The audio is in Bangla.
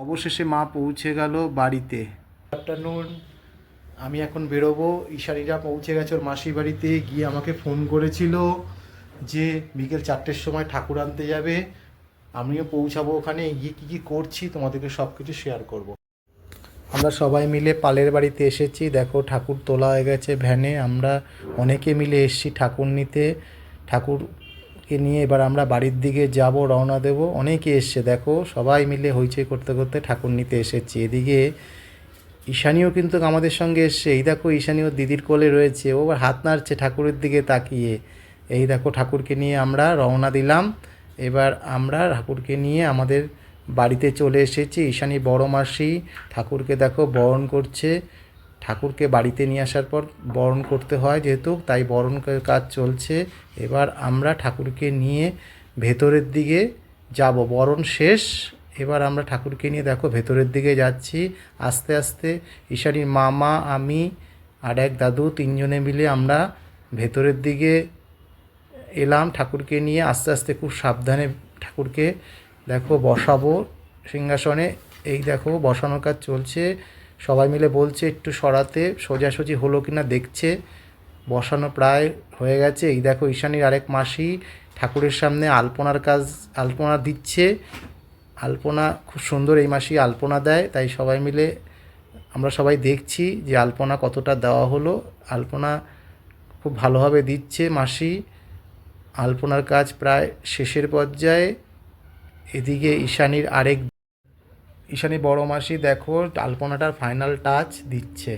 অবশেষে মা পৌঁছে গেল বাড়িতে। আফটারনুন, আমি এখন বেরোবো। ঈশানীরা পৌঁছে গেছে ওর মাসির বাড়িতে। গিয়ে আমাকে ফোন করেছিল যে বিকেল 4টের সময় ঠাকুর আনতে যাবে। আমিও পৌঁছাবো ওখানে। গিয়ে কী কী করছি তোমাদেরকে সব কিছু শেয়ার করব। আমরা সবাই মিলে পালের বাড়িতে এসেছি। দেখো ঠাকুর তোলা হয়ে গেছে ভ্যানে। আমরা অনেকে মিলে এসেছি ঠাকুর নিতে। ঠাকুরকে নিয়ে এবার আমরা বাড়ির দিকে যাব, রওনা দেব। অনেকে এসছে, দেখো সবাই মিলে হইচই করতে করতে ঠাকুর নিতে এসেছি। এদিকে ঈশানীও কিন্তু আমাদের সঙ্গে এসছে। এই দেখো ঈশানী ওর দিদির কোলে রয়েছে, ও আবার হাত নাড়ছে ঠাকুরের দিকে তাকিয়ে। এই দেখো ঠাকুরকে নিয়ে আমরা রওনা দিলাম। এবার আমরা ঠাকুরকে নিয়ে আমাদের বাড়িতে চলে এসেছি। ঈশানী বড় মাসি ঠাকুরকে দেখো বরণ করছে। ঠাকুরকে বাড়িতে নিয়ে আসার পর বরণ করতে হয় যেহেতু, তাই বরণ কাজ চলছে। এবার আমরা ঠাকুরকে নিয়ে ভেতরের দিকে যাব, বরণ শেষ। এবার আমরা ঠাকুরকে নিয়ে দেখো ভেতরের দিকে যাচ্ছি আস্তে আস্তে। ঈশানীর মামা, আমি আর এক দাদু, তিনজনে মিলে আমরা ভেতরের দিকে এলাম ঠাকুরকে নিয়ে। আস্তে আস্তে খুব সাবধানে ঠাকুরকে দেখো বসাবো সিংহাসনে। এই দেখো বসানোর কাজ চলছে। সবাই মিলে বলছে একটু সরাতে, সোজাসুজি হলো কিনা দেখছে। বসানো প্রায় হয়ে গেছে। এই দেখো ঈশানীর আরেক মাসি ঠাকুরের সামনে আলপনা দিচ্ছে। আলপনা খুব সুন্দর, এই মাসি আলপনা দেয়, তাই সবাই মিলে আমরা সবাই দেখছি যে আলপনা কতটা দেওয়া হলো। আলপনা খুব ভালোভাবে দিচ্ছে মাসি। আলপনার কাজ প্রায় শেষের পর্যায়ে। এদিকে ঈশানীর বড় মাসি দেখো আলপনাটার ফাইনাল টাচ দিচ্ছে।